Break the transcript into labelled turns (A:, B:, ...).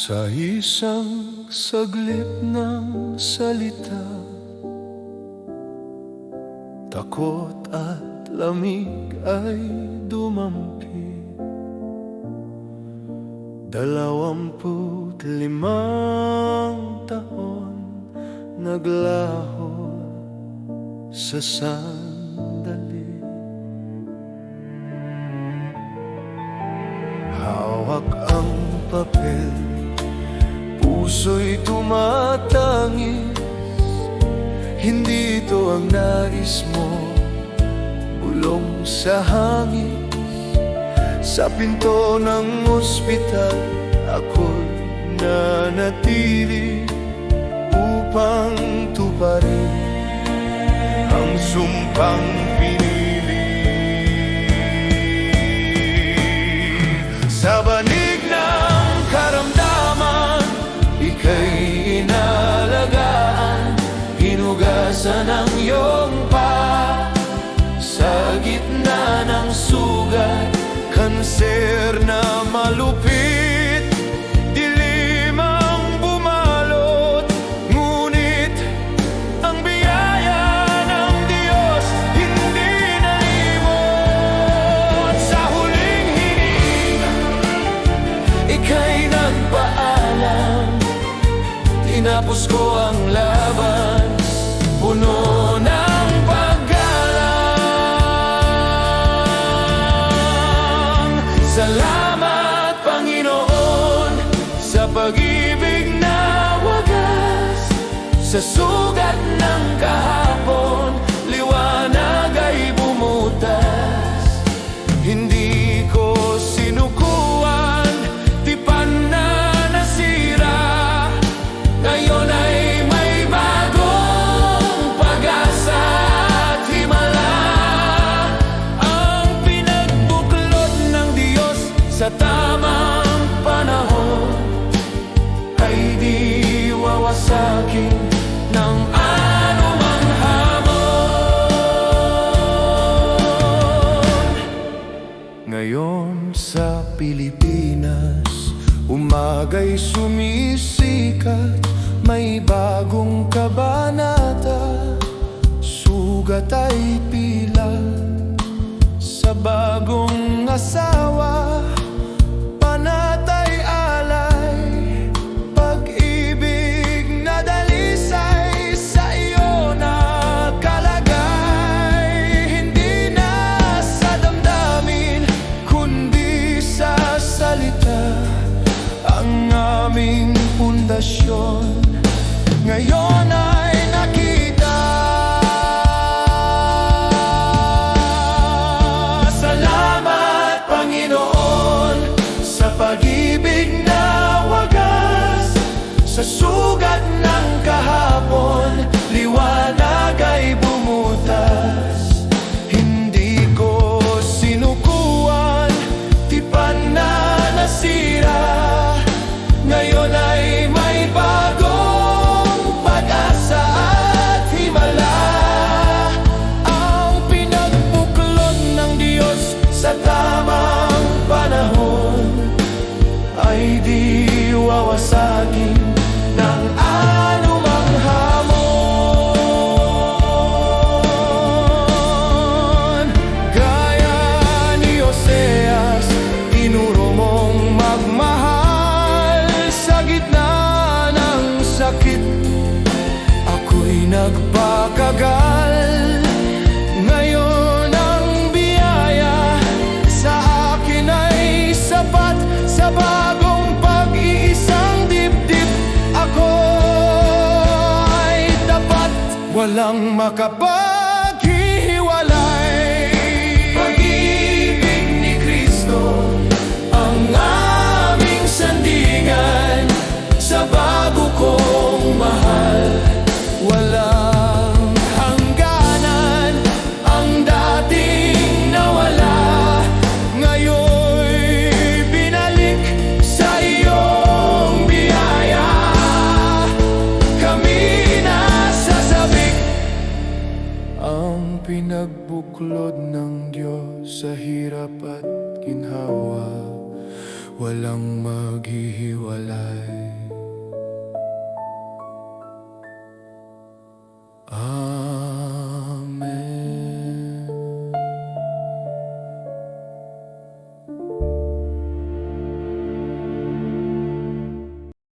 A: Sa isang saglit ng salita, takot at lamig ay dumampi. 25 taon naglaho sa sandali. Hawak ang papel, puso'y tumatangis. Hindi ito ang nais mo, bulong sa hangin. Sa pinto ng ospital ako'y nanatili upang tuparin ang sumpang pinili. Sa banig ng karamdaman, ika'y inalagaan, hinugasan ang iyong paa. Sa gitna ng sugat, kanser na malupit, dilim ang bumalot. Ngunit ang biyaya ng Diyos hindi nalimot. Sa huling hininga, ika'y nagpaalam, tinapos ko ang laban, puno ng paggalang. Salamat, Panginoon, sa pag-ibig na wagas. Sa sugat ng kahapon, liwanag ay bumutas. Hindi ko sinukuan, tipan na nasira. Ngayon ay may bagong pag-asa at himala. Ang pinagbuklod ng Diyos sa tamang panahon ay di wawasakin ng anumang hamon. Ngayon sa Pilipinas, umaga'y sumisikat, may bagong kabanata. Sugat ay pila sa bagong asawa, panatay alay, pag-ibig na dalisay sa iyo nakalagay. Hindi na sa damdamin, kundi sa salita ang aming pundasyon. Ngayon ay nakita. Salamat, Panginoon, sa pag-ibig na wagas. Sa sugat ng kahapon, liwanag ay bumutas. Hindi ko sinukuan, tipan na nasira. Ngayon ay may bagong pag-asa at himala. Ang pinagbuklod ng Diyos sa tamang panahon ay di wawasakin ng anumang hamon. Gaya ni Oseas, tinuro mong magmahal. Sa gitna ng sakit, ako'y nagpakagal. Ngayon ang biyaya sa akin ay sapat. Sa bagong pag-iisang dibdib, ako ay tapat. Walang makapaghiwalay. Pag-ibig ni Kristo ang aming sandigan. Sa bago ko ang pinagbuklod ng Diyos sa hirap at ginhawa, walang maghihiwalay.